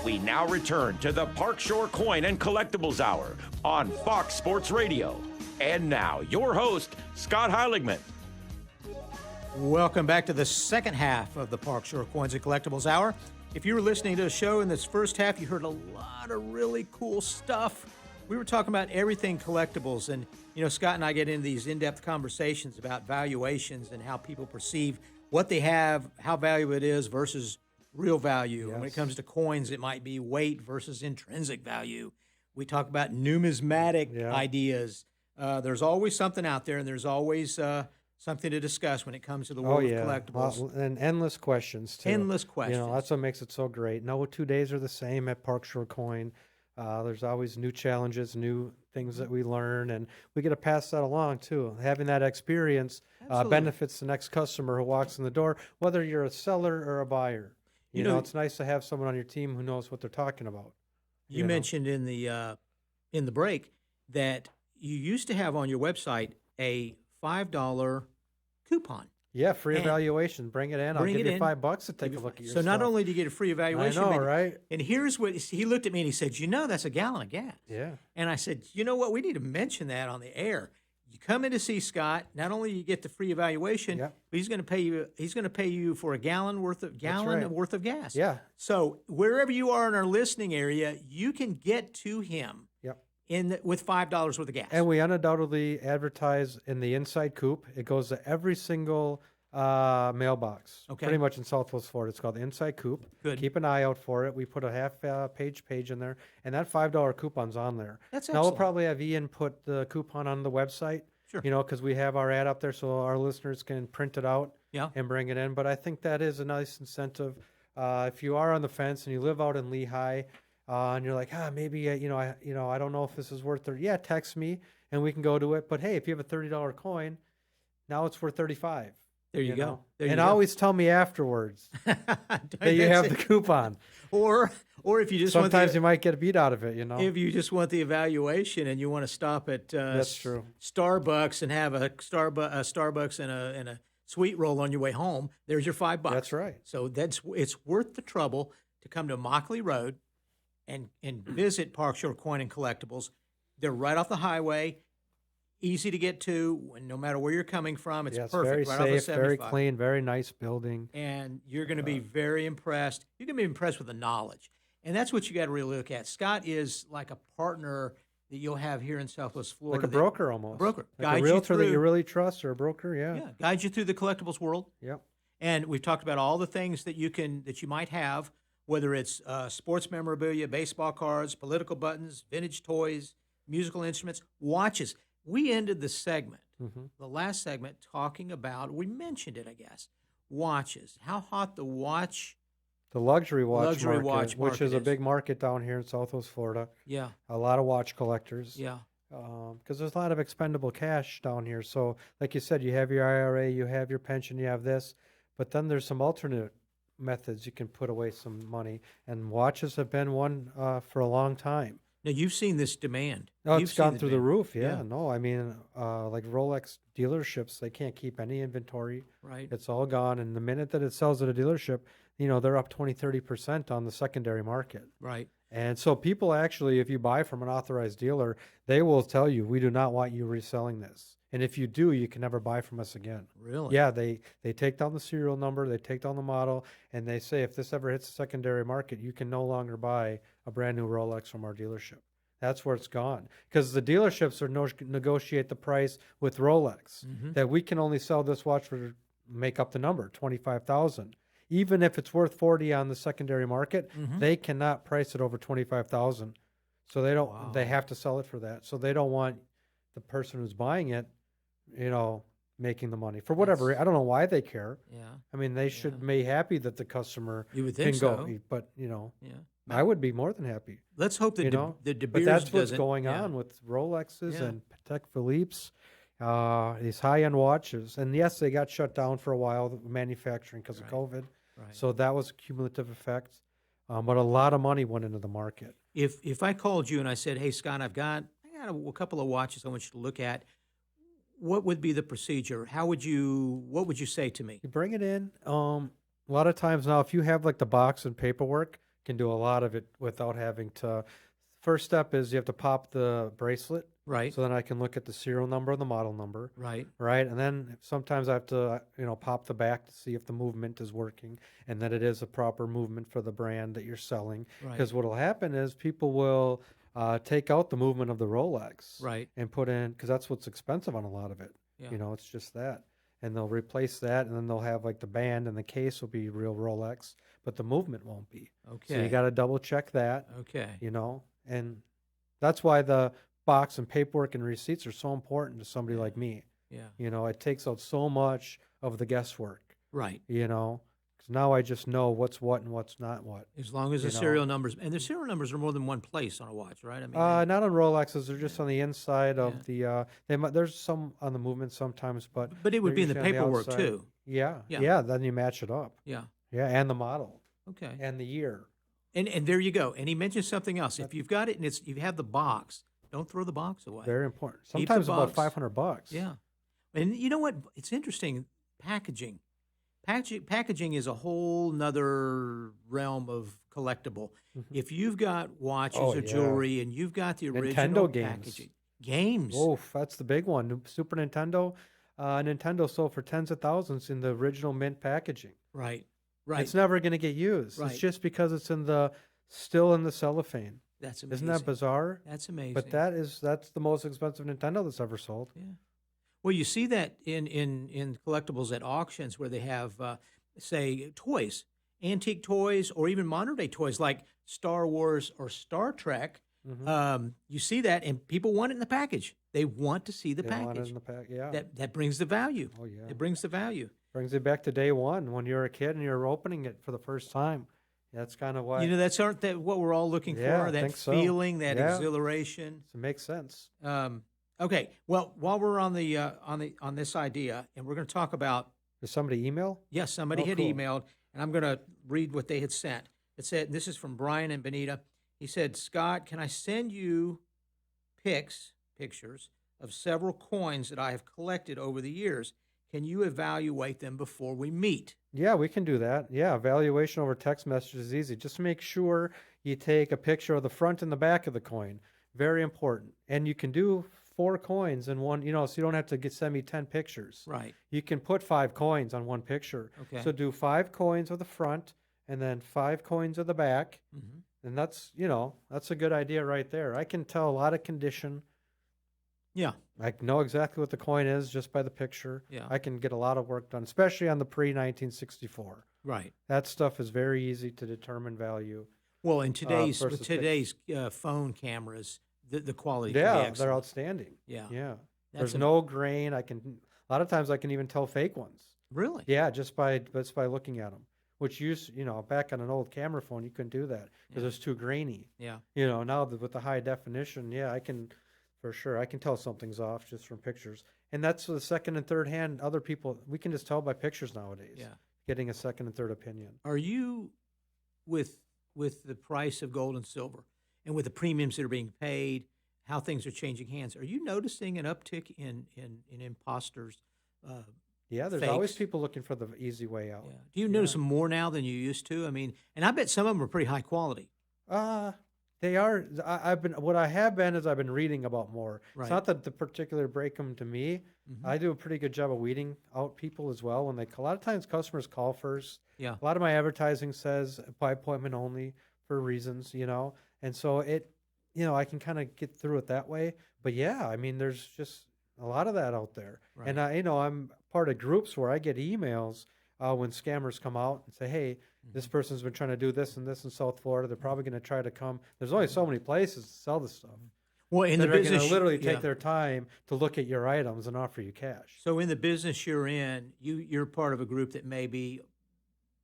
We now return to the Park Shore Coin and Collectibles Hour on Fox Sports Radio. And now, your host, Scott Heiligman. Welcome back to the second half of the Park Shore Coins and Collectibles Hour. If you were listening to the show in this first half, you heard a lot of really cool stuff. We were talking about everything collectibles, and Scott and I get into these in-depth conversations about valuations and how people perceive what they have, how valuable it is versus real value. Yes. And when it comes to coins, it might be weight versus intrinsic value. We talk about numismatic ideas. There's always something out there, and there's always something to discuss when it comes to the world of collectibles. And endless questions, too. Endless questions. That's what makes it so great. No 2 days are the same at Park Shore Coin. There's always new challenges, new things that we learn, and we get to pass that along, too. Having that experience benefits the next customer who walks in the door, whether you're a seller or a buyer. You know, it's nice to have someone on your team who knows what they're talking about. You mentioned in the break that you used to have on your website a $5 coupon. Yeah, free evaluation. Bring it in. I'll give you $5 to take a look at your stuff. So not only do you get a free evaluation, I know, right? And here's what he looked at me and he said, that's a gallon of gas. Yeah. And I said, you know what? We need to mention that on the air. You come in to see Scott. Not only you get the free evaluation, but he's going to pay you. He's going to pay you for a gallon worth of gas. Yeah. So wherever you are in our listening area, you can get to him. With $5 worth of gas. And we undoubtedly advertise in the inside coop. It goes to every single mailbox. Okay. Pretty much in Southwest Florida. It's called the inside coop. Good. Keep an eye out for it. We put a half page in there, and that $5 coupon's on there. That's excellent. Now we'll probably have Ian put the coupon on the website. Sure. Because we have our ad up there so our listeners can print it out and bring it in. But I think that is a nice incentive. If you are on the fence and you live out in Lehigh, and you're like, maybe I don't know if this is worth it. Yeah, text me and we can go to it. But hey, if you have a $30 coin, now it's worth $35. There you go. Always tell me afterwards that you have the coupon. Or if you just sometimes you might get a beat out of it. If you just want the evaluation and you want to stop at that's true. Starbucks and have a Starbucks and a sweet roll on your way home, there's your $5. That's right. So it's worth the trouble to come to Mockley Road and visit Park Shore Coin and Collectibles. They're right off the highway, easy to get to, no matter where you're coming from. It's perfect. Very right safe, off of 75. very clean, very nice building. And you're going to be very impressed. You're going to be impressed with the knowledge. And that's what you got to really look at. Scott is like a partner that you'll have here in Southwest Florida. Like a broker almost. A broker. Like a realtor that you really trust, or a broker, Yeah, guides you through the collectibles world. Yep. And we've talked about all the things that you might have, whether it's sports memorabilia, baseball cards, political buttons, vintage toys, musical instruments, watches. We ended the segment, the last segment, talking about, we mentioned it, I guess, watches. How hot the luxury watch market, which market is a big market down here in Southwest Florida. Yeah. A lot of watch collectors. Yeah. Because there's a lot of expendable cash down here. So, like you said, you have your IRA, you have your pension, you have this, but then there's some alternate methods you can put away some money, and watches have been one for a long time. Now, you've seen this demand. It's gone through the roof. No, I mean, like Rolex dealerships, they can't keep any inventory. Right. It's all gone, and the minute that it sells at a dealership, they're up 20-30% on the secondary market. Right. And so people actually, if you buy from an authorized dealer, they will tell you, we do not want you reselling this. And if you do, you can never buy from us again. Really? Yeah, they take down the serial number, they take down the model, and they say if this ever hits the secondary market, you can no longer buy a brand new Rolex from our dealership. That's where it's gone. Because the dealerships negotiate the price with Rolex, that we can only sell this watch for, make up the number, $25,000. Even if it's worth $40,000 on the secondary market, they cannot price it over $25,000. So they don't. Wow. They have to sell it for that. So they don't want the person who's buying it, making the money for whatever. I don't know why they care. Yeah. I mean, they should be happy that the customer can go eat, but I would be more than happy. Let's hope that the De Beers but that's what's doesn't, going on with Rolexes and Patek Philippe's, these high-end watches. And yes, they got shut down for a while, manufacturing, because of COVID. Right. So that was a cumulative effect. But a lot of money went into the market. If I called you and I said, "Hey, Scott, I got a couple of watches I want you to look at," what would be the procedure? What would you say to me? You bring it in. A lot of times now, if you have like the box and paperwork, can do a lot of it without having to. First step is you have to pop the bracelet. Right. So then I can look at the serial number and the model number. Right. Right. And then sometimes I have to, pop the back to see if the movement is working and that it is a proper movement for the brand that you're selling. Right. Because what will happen is people will take out the movement of the Rolex. Right. And put in, because that's what's expensive on a lot of it. Yeah. It's just that. And they'll replace that, and then they'll have like the band and the case will be real Rolex, but the movement won't be. Okay. So you got to double check that. Okay. And that's why the box and paperwork and receipts are so important to somebody like me. Yeah. It takes out so much of the guesswork. Right. Because now I just know what's what and what's not what. As long as the serial numbers, and the serial numbers are more than one place on a watch, right? I mean, not on Rolexes. They're just on the inside of the. There's some on the movement sometimes, but it would be in the usually on paperwork outside. too. Yeah. Then you match it up. Yeah. Yeah, and the model. Okay. And the year. And there you go. And he mentioned something else. If you've got it and you have the box, don't throw the box away. Very important. Keep the Sometimes about box. $500. Yeah. And you know what? It's interesting. Packaging. Packaging is a whole nother realm of collectible. If you've got watches or jewelry and you've got the original Nintendo games. packaging. Games. Oh, that's the big one. Super Nintendo. Nintendo sold for tens of thousands in the original mint packaging. Right. Right. It's never going to get used. Right. It's just because it's still in the cellophane. That's amazing. Isn't that bizarre? That's amazing. But that's the most expensive Nintendo that's ever sold. Yeah. Well, you see that in collectibles at auctions where they have, say, toys, antique toys, or even modern day toys like Star Wars or Star Trek. You see that, and people want it in the package. They want to see the They package. want it in the pack. Yeah. That brings the value. Oh, yeah. It brings the value. Brings it back to day one when you're a kid and you're opening it for the first time. That's kind of why. That's what we're all looking Yeah, for. I That think so. feeling, that Yeah. exhilaration. It makes sense. Okay. Well, while we're on this idea, and we're going to talk about. Does somebody email? Yes, somebody had cool. emailed, and I'm going to read what they had sent. It said, this is from Brian and Benita. He said, Scott, can I send you pictures of several coins that I have collected over the years? Can you evaluate them before we meet? Yeah, we can do that. Yeah, evaluation over text message is easy. Just make sure you take a picture of the front and the back of the coin. Very important. And you can do 4 coins in one, so you don't have to send me 10 pictures. Right. You can put 5 coins on one picture. Okay. So do 5 coins of the front and then 5 coins of the back. Mm-hmm. And that's a good idea right there. I can tell a lot of condition. Yeah. I know exactly what the coin is just by the picture. Yeah. I can get a lot of work done, especially on the pre-1964. Right. That stuff is very easy to determine value. Well, in today's versus with today's phone cameras, the quality can be Yeah, excellent. they're outstanding. Yeah. Yeah. That's There's no grain. A lot of times I can even tell fake ones. Really? Yeah, just by looking at them. Which back on an old camera phone, you couldn't do that because it's too grainy. Yeah. Now with the high definition, I can, for sure, I can tell something's off just from pictures. And that's the second and third hand. Other people, we can just tell by pictures nowadays. Yeah. Getting a second and third opinion. Are you with the price of gold and silver and with the premiums that are being paid, how things are changing hands? Are you noticing an uptick in imposters? Yeah, there's fakes? always people looking for the easy way out. Yeah. Do you notice them more now than you used to? I mean, and I bet some of them are pretty high quality. They are. I've been reading about more. Right. It's not that the particular break them to me. Mm-hmm. I do a pretty good job of weeding out people as well. When a lot of times customers call first. Yeah. A lot of my advertising says by appointment only for reasons, and so I can kind of get through it that way. But yeah, I mean, there's just a lot of that out there. Right. And I'm part of groups where I get emails when scammers come out and say, hey, this person's been trying to do this and this in South Florida. They're probably going to try to come. There's only so many places to sell this stuff. Well, in the They're going business, to literally take their time to look at your items and offer you cash. So in the business you're in, you're part of a group that may be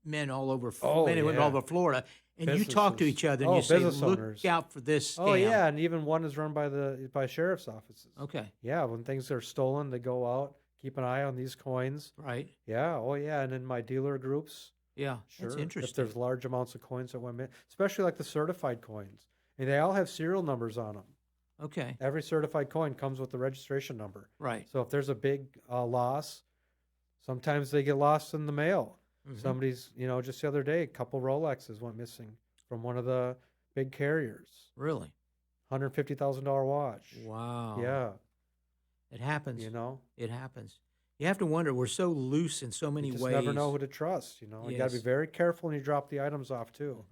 men all over, men and women all over Florida, and you talk to each other and you say, look out for this scam. Oh yeah, and even one is run by sheriff's offices. Okay. Yeah, when things are stolen, they go out, keep an eye on these coins. Right. Yeah. Oh yeah, and in my dealer groups. Yeah, sure. that's interesting. If there's large amounts of coins that went in, especially like the certified coins, and they all have serial numbers on them. Okay. Every certified coin comes with the registration number. Right. So if there's a big loss, sometimes they get lost in the mail. Mm-hmm. Somebody's, just the other day, a couple Rolexes went missing from one of the big carriers. Really? $150,000 watch. Wow. Yeah. It happens. You know, It happens. You have to wonder, we're so loose in so many you just ways. never know who to trust. You know, you got to be Yes. very careful when you drop the items off too.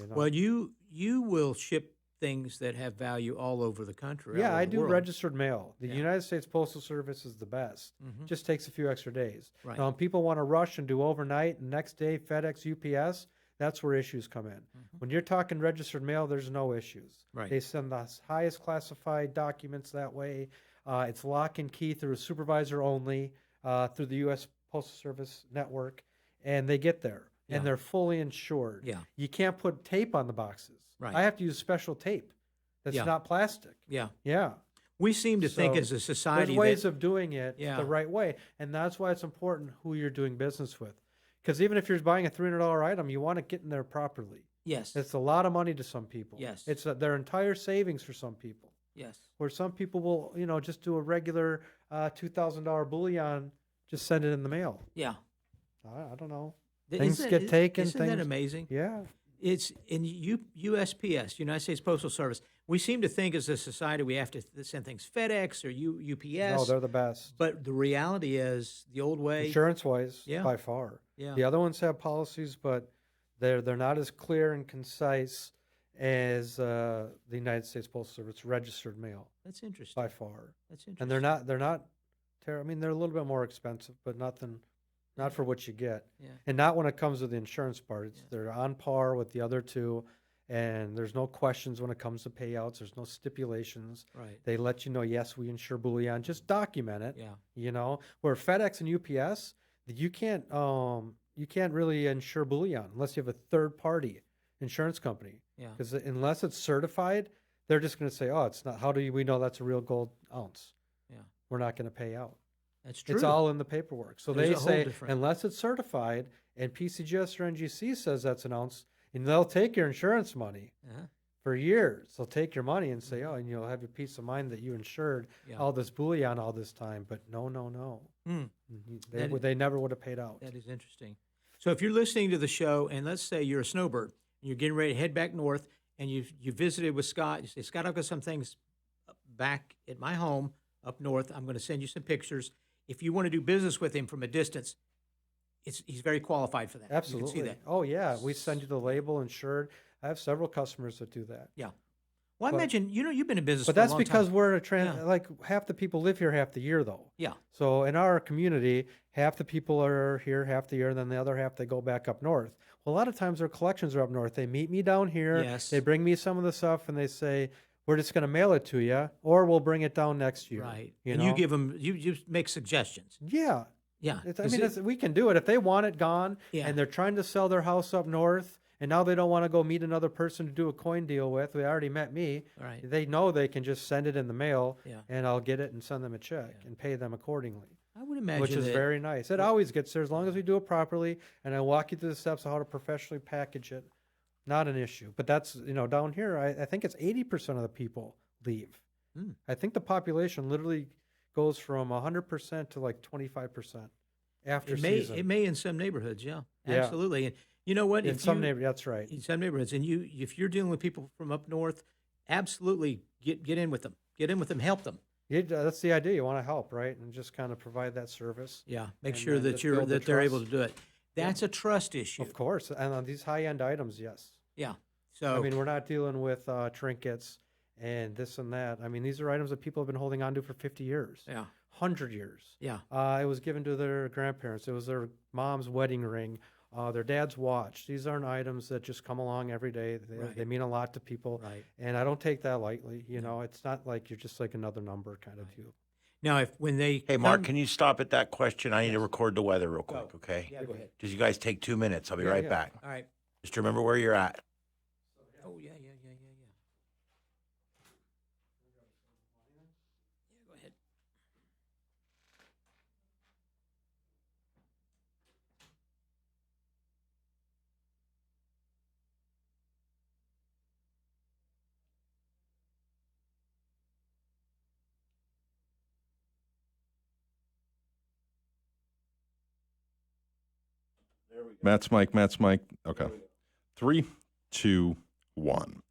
You know? Well, you will ship things that have value all over the country. all Yeah, over I the do world. registered mail. The Yeah. United States Postal Service is the best. Just takes a few extra days. Right. Now, when people want to rush and do overnight and next day FedEx, UPS, that's where issues come in. When you're talking registered mail, there's no issues. Right. They send the highest classified documents that way. It's lock and key through a supervisor only, through the U.S. Postal Service network, and they get there. Yeah. And they're fully insured. Yeah. You can't put tape on the boxes. Right. I have to use special tape that's Yeah. not plastic. Yeah. Yeah. We seem to think So, as a society There's ways that, of doing it Yeah. the right way, and that's why it's important who you're doing business with. Because even if you're buying a $300 item, you want to get in there properly. yes, It's a lot of money to some people. Yes. It's their entire savings for some people. yes, Where some people will, just do a regular $2,000 bullion, just send it in the mail. yeah. I don't know. Th- Things isn't get it- taken. Isn't that things, amazing? Yeah. It's in USPS, United States Postal Service. We seem to think as a society we have to send things FedEx or UPS. No, they're the best. But the reality is the old way. Insurance wise, Yeah. by far. Yeah. The other ones have policies, but they're not as clear and concise as the United States Postal Service registered mail That's interesting. by far. That's interesting. And they're not I mean, they're a little bit more expensive, but not for what you get. Yeah. And not when it comes to the insurance part. Yeah. They're on par with the other two, and there's no questions when it comes to payouts. There's no stipulations. Right. They let you know, yes, we insure bullion. Just document it. Yeah. Where FedEx and UPS, you can't really insure bullion unless you have a third party insurance company. Yeah. Because unless it's certified, they're just going to say, oh, it's not. How do we know that's a real gold ounce? Yeah. We're not going to pay out. That's true. It's all in the paperwork. So There's they a whole say, different- unless it's certified and PCGS or NGC says that's an ounce, and they'll take your insurance money Uh-huh. for years. They'll take your money and say, oh, and you'll have your peace of mind that you insured Yeah. all this bullion all this time. But no. Mm. They never would have paid out. That is interesting. So if you're listening to the show, and let's say you're a snowbird, and you're getting ready to head back north, and you visited with Scott, you say, Scott, I've got some things back at my home up north. I'm going to send you some pictures. If you want to do business with him from a distance, he's very qualified for that. Absolutely. You can see that. Oh, yeah. We send you the label insured. I have several customers that do that. Yeah. Well, I But- imagine, you've been in business But for a that's long because time. we're a Yeah. like half the people live here half the year, though. Yeah. So in our community, half the people are here half the year, and then the other half, they go back up north. Well, a lot of times their collections are up north. They meet me down here. Yes. They bring me some of the stuff, and they say, we're just going to mail it to you, or we'll bring it down next year. Right. You and know? you give them, you make suggestions. Yeah. Yeah. I Is mean, it- we can do it. If they want it gone, Yeah. and they're trying to sell their house up north, and now they don't want to go meet another person to do a coin deal with, they already met me. Right. They know they can just send it in the mail, Yeah. and I'll get it and send them a check and pay them accordingly, I would imagine which is that, very nice. It always gets there as long as we do it properly, and I walk you through the steps of how to professionally package it. Not an issue. But that's, down here, I think it's 80% of the people leave. Hmm. I think the population literally goes from 100% to like 25% after season. It may in some neighborhoods, yeah. Yeah. Absolutely. And you know what? In some neighborhoods, that's right. In some neighborhoods, and if you're dealing with people from up north, absolutely get in with them. Get in with them. Help them. That's the idea. You want to help, right? And just kind of provide that service. Yeah. Make And sure then that just build the they're able to trust. do it. That's a trust issue. Of course. And on these high-end items, yes. Yeah. So I mean, we're not dealing with trinkets and this and that. I mean, these are items that people have been holding on to for 50 years, yeah. 100 years. Yeah. It was given to their grandparents. It was their mom's wedding ring, their dad's watch. These aren't items that just come along every day. Right. They mean a lot to people. Right. And I don't take that lightly. It's not like you're just like another number kind of view. Now, when they Hey, Mark, can you stop at that question? I need to record the weather real quick, Go. okay? Yeah, go ahead. Just you guys take 2 minutes. I'll be Yeah, right yeah. back. All right. Just remember where you're at. Oh yeah. Yeah. Go ahead. Matt's mic. Okay. 3, 321.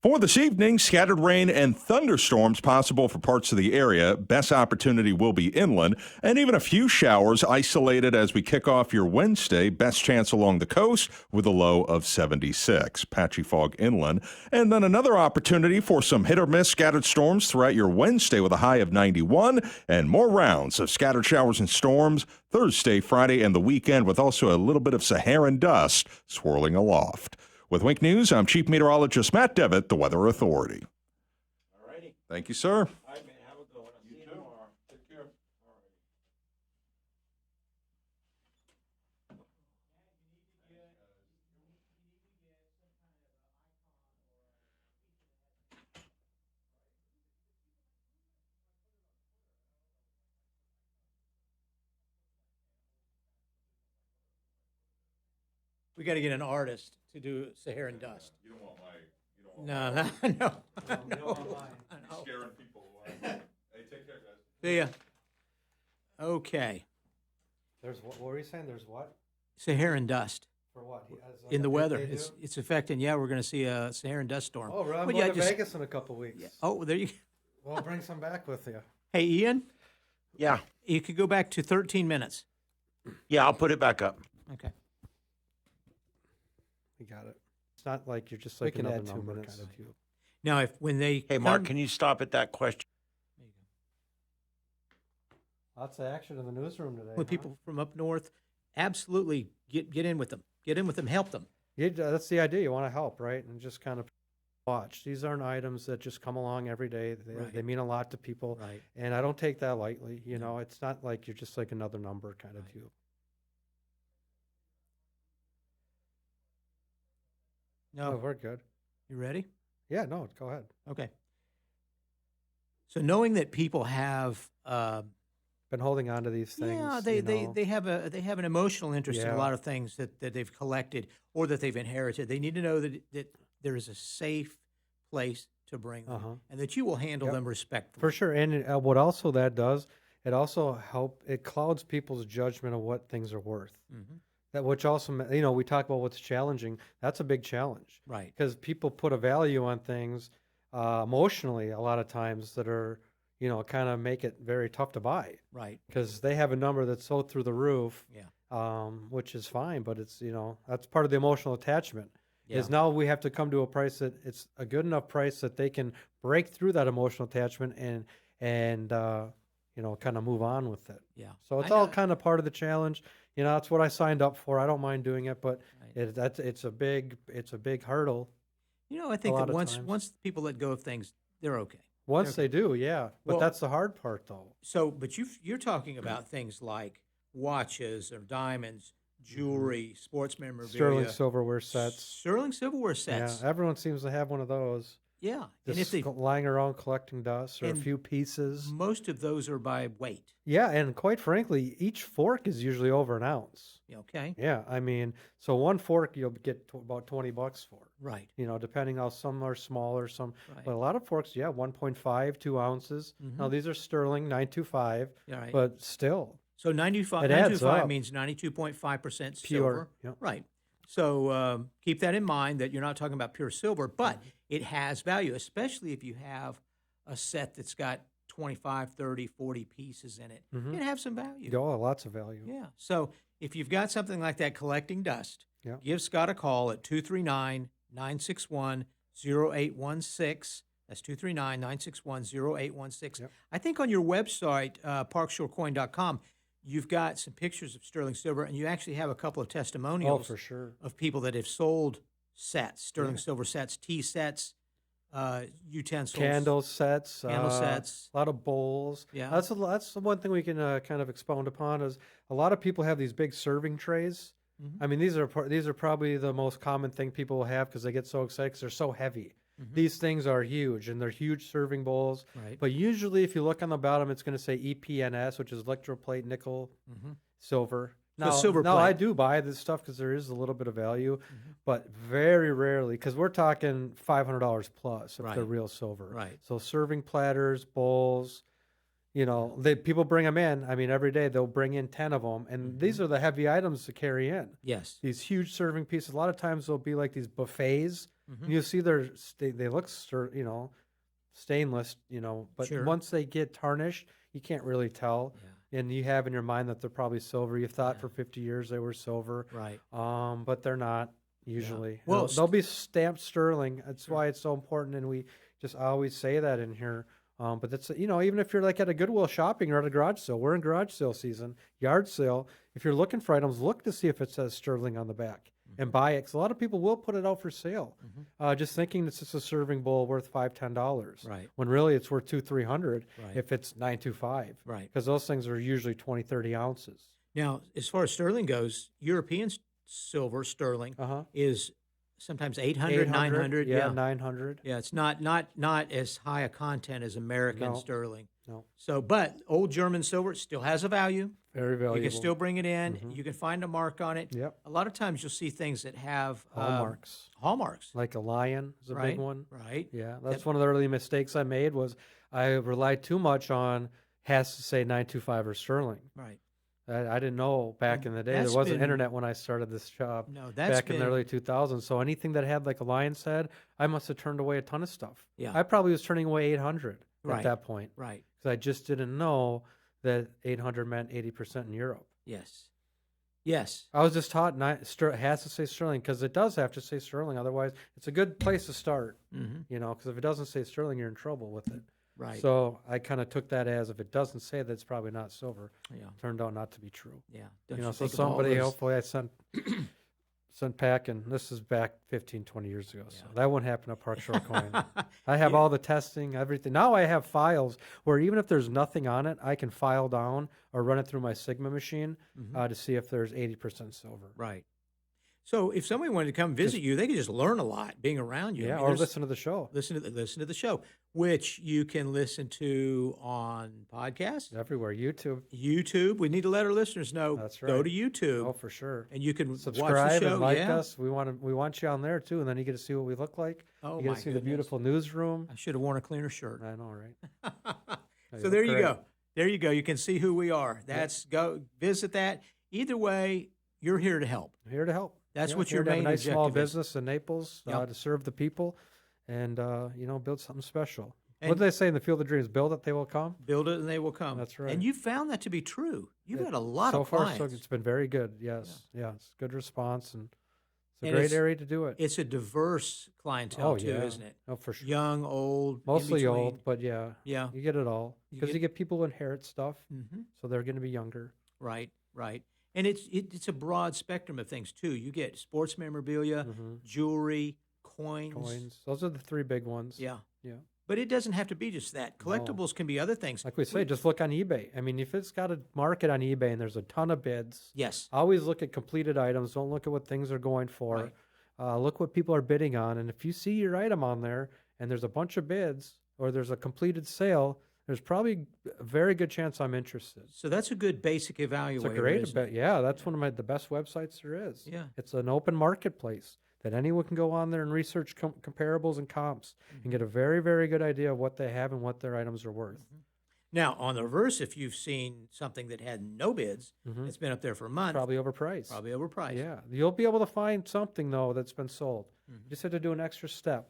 For this evening, scattered rain and thunderstorms possible for parts of the area. Best opportunity will be inland, and even a few showers isolated as we kick off your Wednesday. Best chance along the coast with a low of 76. Patchy fog inland. And then another opportunity for some hit or miss scattered storms throughout your Wednesday with a high of 91, and more rounds of scattered showers and storms Thursday, Friday, and the weekend, with also a little bit of Saharan dust swirling aloft. With Wink News, I'm Chief Meteorologist Matt Devitt, the Weather Authority. All righty. Thank you, sir. All right, man. Have a good one. I'll see you tomorrow. Take care. All right. We got to get an artist to do Saharan dust. You don't want my... No. Scaring people away. Hey, take care, guys. See ya. Okay. There's what were you saying? There's what? Saharan dust For what? in the weather. It's affecting. Yeah, we're going to see a Saharan dust storm. Oh, I'm But going yeah, to Vegas in a couple weeks. Yeah. Oh, there you go. Well, bring some back with you. Hey, Ian, Yeah. you could go back to 13 minutes. Yeah, I'll put it back up. Okay. We got it. It's not like you're just like can another add 2 number minutes. kind of view. Now, when they Hey, Mark, come- can you stop at that question? Lots of action in the newsroom today. when people from up north, absolutely get in with them. Get in with them. Help them. Yeah, that's the idea. You want to help, right? And just kind of watch. These aren't items that just come along every day. Right. They mean a lot to people. Right. And I don't take that lightly. You know, it's not like you're just like another number kind of view. No, Oh, we're good. you ready? Yeah, no, go ahead. Okay. So knowing that people have, Been holding on to these things. yeah, you know. they have an emotional interest in a Yeah. lot of things that they've collected or that they've inherited. They need to know that there is a safe place to bring them and that you will handle Yep. them respectfully. For sure. And what also that does, it also it clouds people's judgment of what things are worth. Mhm. That which also, we talk about what's challenging. That's a big challenge. Right. Because people put a value on things emotionally a lot of times that are, kind of make it very tough to buy. Right. Because they have a number that's so through the roof, Yeah. which is fine, but it's, that's part of the emotional attachment. Yeah. Is now we have to come to a price that it's a good enough price that they can break through that emotional attachment and kind of move on with it. Yeah. So it's I all know. kind of part of the challenge. That's what I signed up for. I don't mind doing it, but Right. it's a big hurdle. I think lot that of once times. people let go of things, they're okay. Once Okay. they do, yeah. But Well- that's the hard part, though. So, but you're talking about things like watches or diamonds, jewelry, sports memorabilia, Sterling silverware sets. Sterling silverware sets. Yeah, everyone seems to have one of those. Yeah, and Just if they lying around collecting dust or a and few pieces. most of those are by weight. Yeah, and quite frankly, each fork is usually over an ounce. Okay, Yeah, I mean, so one fork you'll get about $20 for. right. Depending how some are smaller, some, Right. but a lot of forks, 1.5, 2 ounces. Now these are sterling 925, Yeah, right. but still So 95, It adds 925 up. means 92.5% pure. silver. Yep. Right. So keep that in mind that you're not talking about pure silver, but it has value, especially if you have a set that's got 25, 30, 40 pieces in it. It have some value. Oh, lots of value. Yeah. So if you've got something like that collecting dust, Yeah. give Scott a call at 239-961-0816. That's 239-961-0816. Yep. I think on your website, parkshorecoin.com, you've got some pictures of sterling silver, and you actually have a couple of Oh, testimonials for sure. of people that have sold sets, sterling silver sets, tea sets, utensils. Candle sets, Candle sets. a lot of bowls. Yeah. That's the one thing we can kind of expound upon is a lot of people have these big serving trays. Mhm. I mean, these are probably the most common thing people will have because they get so excited because they're so heavy. These things are huge, and they're huge serving bowls. Right. But usually, if you look on the bottom, it's going to say EPNS, which is electroplate, nickel, silver. So silver now I plate. do buy this stuff because there is a little bit of value, but very rarely because we're talking $500 plus if Right. they're real silver. Right. So serving platters, bowls, People bring them in. I mean, every day they'll bring in 10 of them, and these are the heavy items to carry in. Yes. These huge serving pieces. A lot of times they'll be like these buffets. And you'll see they look, stainless, but Sure. once they get tarnished, you can't really tell. Yeah. And you have in your mind that they're probably silver. You've thought for 50 years they were silver. Right. But they're not usually. Yeah. Well, they'll be stamped sterling. That's why it's so important, and we just always say that in here. But that's, even if you're like at a Goodwill shopping or at a garage sale, we're in garage sale season, yard sale. If you're looking for items, look to see if it says sterling on the back and buy it. Because a lot of people will put it out for sale, just thinking it's just a serving bowl worth $5-10. Right. When really it's worth $200-300 Right. if it's $925. Right. Because those things are usually 20-30 ounces. Now, as far as sterling goes, European silver sterling is sometimes 800, 900. Yeah, 900. Yeah, it's not as high a content as American sterling. No. So, but old German silver still has a value. Very valuable. You can still bring it in. You can find a mark on it. Yep. A lot of times you'll see things that have Hallmarks. Hallmarks. Like a lion is a big one. Right. Yeah, that's one of the early mistakes I made was I relied too much on has to say 925 or sterling. Right. I didn't know back in the day. There That's wasn't been- internet when I started this job No, that's back in the been- early 2000s. So anything that had like a lion's head, I must have turned away a ton of stuff. Yeah. I probably was turning away 800 Right. at that point Right. because I just didn't know that 800 meant 80% in Europe. Yes. Yes. I was just taught it has to say sterling because it does have to say sterling. Otherwise, it's a good place to start, because if it doesn't say sterling, you're in trouble with it. Right. So I kind of took that as if it doesn't say that, it's probably not silver. Yeah. Turned out not to be true. Yeah. So think of all somebody, those- hopefully I sent packing. This is back 15, 20 years ago. So that wouldn't happen at Park Shore Coin. I have all the testing, everything. Now I have files where even if there's nothing on it, I can file down or run it through my Sigma machine to see if there's 80% silver. Right. So if somebody wanted to come visit you, they could just learn a lot being around you. I Yeah, mean, or there's- listen to the show. listen to the show, which you can listen to on podcast, Everywhere. YouTube. YouTube. We need to let our listeners know. That's Go right. to YouTube, Oh, for sure. and you can watch Subscribe the show. and like yeah. us. We want you on there too, and then you get to see what we look like. Oh, you get my to see the goodness. beautiful newsroom. I should have worn a cleaner shirt. I know, right? So look there you great. go. There you go. You can see who we are. Go visit that. Either way, you're here to help. Here to help. That's what here your to have main a nice small objective is. business in Naples Yep. to serve the people, and build something special. And- What do they say in the Field of Dreams? Build it, they will come. Build it, and they will come. That's right. And you found that to be true. You've had a lot so of far, clients. it's been very good. Yes, yeah, it's good response, and it's a And great it's- area to do it. It's a diverse clientele Oh too, yeah, isn't it? Oh, for sure. Young, old, in Mostly between. old, but yeah, Yeah. you get it all You because get- you get people who inherit stuff, Mm-hmm. so they're going to be younger. Right, right. And it's a broad spectrum of things too. You get sports memorabilia, jewelry, coins. Those are the three big ones. Yeah. yeah. But it doesn't have to be just that. Collectibles can be other things. Like we say, just look on eBay. I mean, if it's got a market on eBay and there's a ton of bids, Yes. always look at completed items. Don't look at what things are going for. Right. Look what people are bidding on. And if you see your item on there and there's a bunch of bids or there's a completed sale, there's probably a very good chance I'm interested. So that's a good basic evaluator. It's a great isn't it? bet. Yeah, that's one of the best websites there is. Yeah. It's an open marketplace that anyone can go on there and research comparables and comps and get a very, very good idea of what they have and what their items are worth. Now, on the reverse, if you've seen something that had no bids, it's been up there for a month, Probably overpriced. probably overpriced. Yeah, you'll be able to find something though that's been sold. You just have to do an extra step,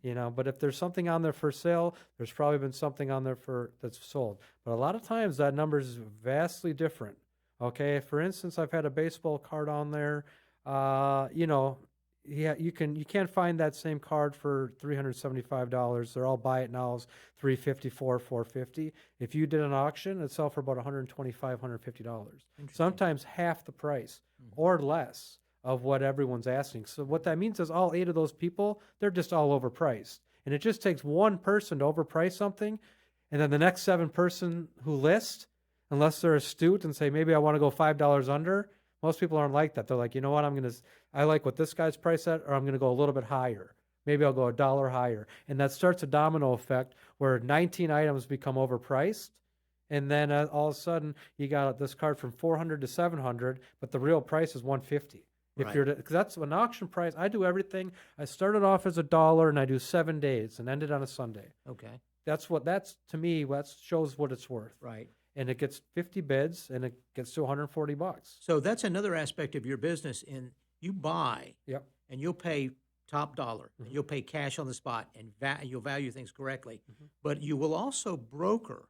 But if there's something on there for sale, there's probably been something on there that's sold. But a lot of times that number is vastly different. Okay, for instance, I've had a baseball card on there. You can't find that same card for $375. They're all buy it nows, $354, $450. If you did an auction, it'd sell for about $125, $150. Sometimes half the price or less of what everyone's asking. So what that means is all 8 of those people, they're just all overpriced. And it just takes one person to overprice something, and then the next 7 person who list, unless they're astute and say, maybe I want to go $5 under, most people aren't like that. They're like, you know what, I like what this guy's price at, or I'm going to go a little bit higher. Maybe I'll go $1 higher. And that starts a domino effect where 19 items become overpriced. And then all of a sudden, you got this card from $400 to $700, but the real price is $150. Right. Because that's an auction price. I do everything. I started off as $1 and I do 7 days and ended on a Sunday. Okay. that's to me, that shows what it's worth. Right. And it gets 50 bids and it gets to $140. So that's another aspect of your business. In you buy, Yep. and you'll pay top dollar, and you'll pay cash on the spot, and you'll value things correctly. But you will also broker.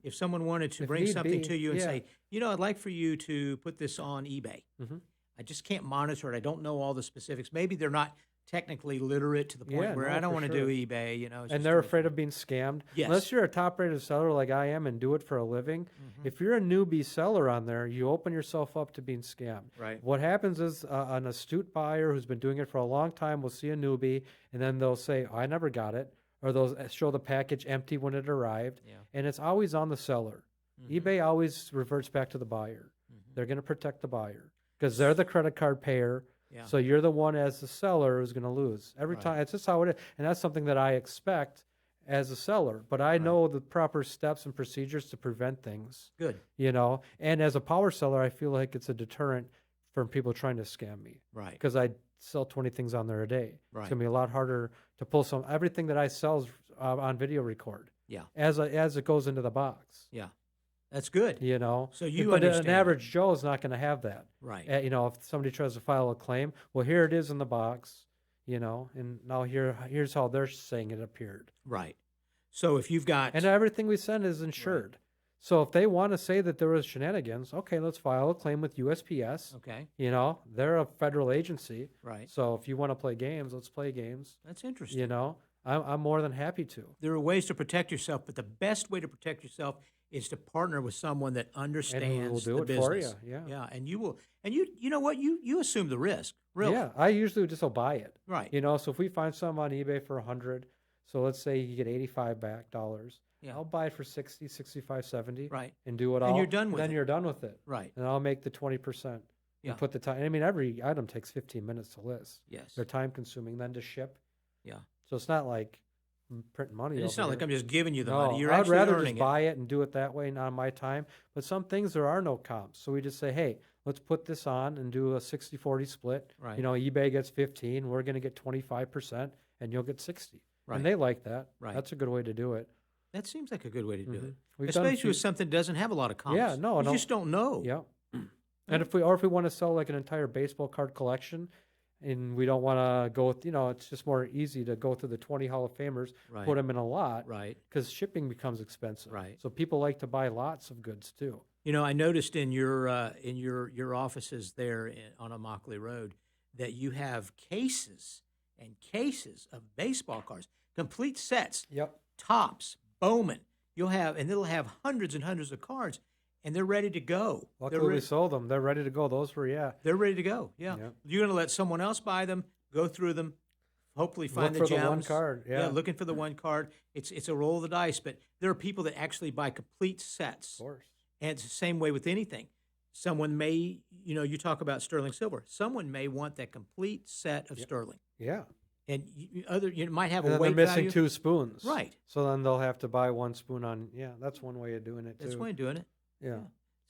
If someone wanted to If bring need something be, to you and yeah. say, I'd like for you to put this on eBay. I just can't monitor it. I don't know all the specifics. Maybe they're not technically literate to the point Yeah, where no, I don't for want to sure. do eBay. It's And just they're too much afraid work. of being scammed. Yes. Unless you're a top-rated seller like I am and do it for a living, if you're a newbie seller on there, you open yourself up to being scammed. Right. What happens is an astute buyer who's been doing it for a long time will see a newbie, and then they'll say, I never got it, or they'll show the package empty when it arrived, Yeah. and it's always on the seller. eBay always reverts back to the buyer. They're going to protect the buyer because they're the credit card payer. Yeah. So you're the one as the seller who's going to lose every Right. time. It's just how it is, and that's something that I expect as a seller. But I know the proper steps and procedures to prevent things. Good. And as a power seller, I feel like it's a deterrent from people trying to scam me. Right. Because I sell 20 things on there a day. Right. It's going to be a lot harder to pull some. Everything that I sell is on video record. Yeah. As it goes into the box. Yeah. That's good. So you but understand an average Joe is not going to have that. Right. If somebody tries to file a claim, well, here it is in the box, and now here's how they're saying it appeared. Right. So if you've got And everything we send is insured. So if they want to say that there was shenanigans, okay, let's file a claim with USPS. okay, They're a federal agency. right. So if you want to play games, let's play games. That's interesting. I'm more than happy to. There are ways to protect yourself, but the best way to protect yourself is to partner with someone that understands do the it business. for you, yeah. Yeah, and you will. And you know what? You assume the risk. Really. Yeah, I usually just will buy it. Right. So if we find some on eBay for 100, so let's say you get 85 back dollars. Yeah. I'll buy it for 60, 65, 70. Right. And do it all. And you're done with then it. you're done with it. Right. And I'll make the 20%. Yeah. And put the time. I mean, every item takes 15 minutes to list. Yes. They're time consuming, then to ship. Yeah. So it's not like I'm printing money. And it's over not like here. I'm just giving you the No, money. You're I'd actually rather earning just buy it and do it that way, not on my time. But some things there are no comps. So we just say, hey, let's put this on and do a 60-40 split. Right. eBay gets 15, we're going to get 25%, and you'll get 60. Right. And they like that. Right. That's a good way to do it. That seems like a good way to do it, We've done a especially few- with something that doesn't have a lot of comps. Yeah, no, you no. just don't know. Yeah. And if we want to sell like an entire baseball card collection, and we don't want to go with, it's just more easy to go through the 20 Hall of Famers, Right. put them in a lot, Right. because shipping becomes expensive. Right. So people like to buy lots of goods too. I noticed in your offices there on Immokalee Road that you have cases and cases of baseball cards, complete sets, Yep. tops, Bowman. You'll have, and it'll have hundreds and hundreds of cards, and they're ready to go. Luckily, we sold them. They're ready to go. Those were, They're ready to go. Yeah. Yep. You're going to let someone else buy them, go through them, hopefully find Look the for the one gems. card, yeah. looking for the one card. It's a roll of the dice, but there are people that actually buy complete sets. Of course. And it's the same way with anything. Someone may, you talk about sterling silver. Someone may want that complete set of sterling, Yeah. and you might have And a then weight they're missing value. 2 spoons. Right. So then they'll have to buy 1 spoon on, that's one way of doing it too. That's why I'm doing it. Yeah.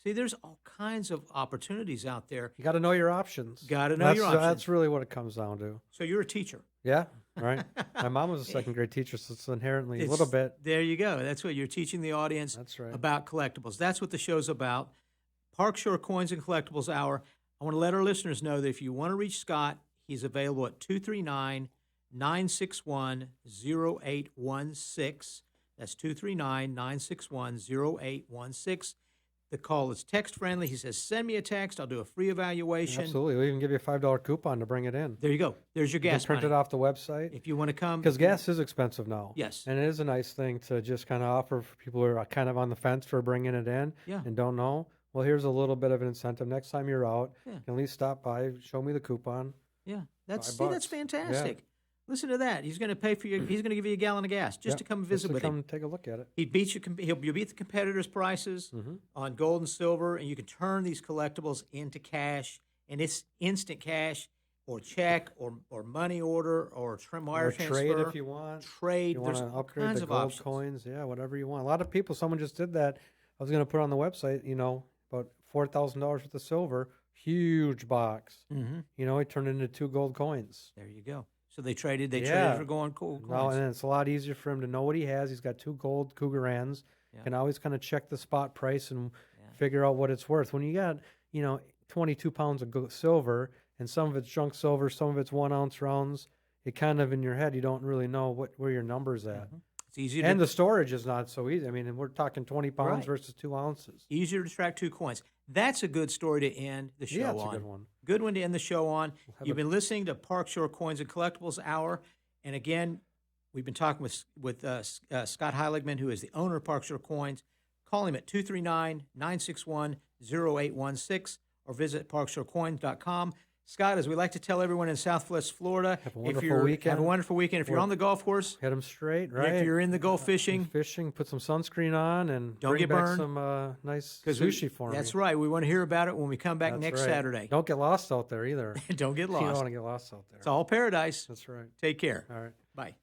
See, there's all kinds of opportunities out there. You got to know your options. Got to know your options. That's really what it comes down to. So you're a teacher. Yeah. Right. My mom was a second grade teacher, so it's inherently a It's- little bit. There you go. That's what you're teaching the audience That's right. about collectibles. That's what the show's about. Park Shore Coins and Collectibles Hour. I want to let our listeners know that if you want to reach Scott, he's available at 239-961-0816. That's 239-961-0816. The call is text friendly. He says, send me a text. I'll do a free evaluation. Absolutely. We'll even give you a $5 coupon to bring it in. There you go. There's your You can gas print money. it off the website. If you want to come. Because gas is expensive now. Yes. And it is a nice thing to just kind of offer for people who are kind of on the fence for bringing it in Yeah. and don't know. Well, here's a little bit of an incentive. Next time you're out, Yeah. you can at least stop by, show me the coupon. Yeah, that's $5. fantastic. Listen to that. He's going to pay for you. He's going to give you a gallon of gas just Yep, to come just visit to with come him. take a look at it. You'll beat the competitors' prices on gold and silver, and you can turn these collectibles into cash, and it's instant cash, or check, or money order, or wire Or transfer. trade if you want. Trade. You want There's to all upgrade kinds the of gold options. coins, whatever you want. A lot of people, someone just did that. I was going to put on the website, about $4,000 worth of silver, huge box. Mm-hmm. It turned into 2 gold coins. There you go. So they traded for gold coins. No, and it's a lot easier for him to know what he has. He's got 2 gold Cougar hands. Can always kind of check the spot price and figure out what it's worth. When you got, 22 pounds of silver, and some of it's junk silver, some of it's 1 ounce rounds, it kind of in your head, you don't really know where your number's at. It's easy and the storage is not so easy. I mean, we're talking 20 pounds versus 2 ounces. Easier to track 2 coins. That's a good story to end the show on. Yeah, it's a good one. Good one to end the show on. You've been listening to Park Shore Coins and Collectibles Hour. And again, we've been talking with Scott Heiligman, who is the owner of Park Shore Coins. Call him at 239-961-0816 or visit parkshorecoins.com. Scott, as we like to tell everyone in Southwest Florida, have a wonderful weekend. Have a wonderful weekend. If you're on the golf course, hit them straight, right? If you're in the Gulf fishing, put some sunscreen on and don't bring get back burned. Some nice sushi for me. That's right. We want to hear about it when we come back That's next right. Saturday. Don't get lost out there either. Don't get lost. You don't want to get lost out there. It's all paradise. That's right. Take care. All right. Bye.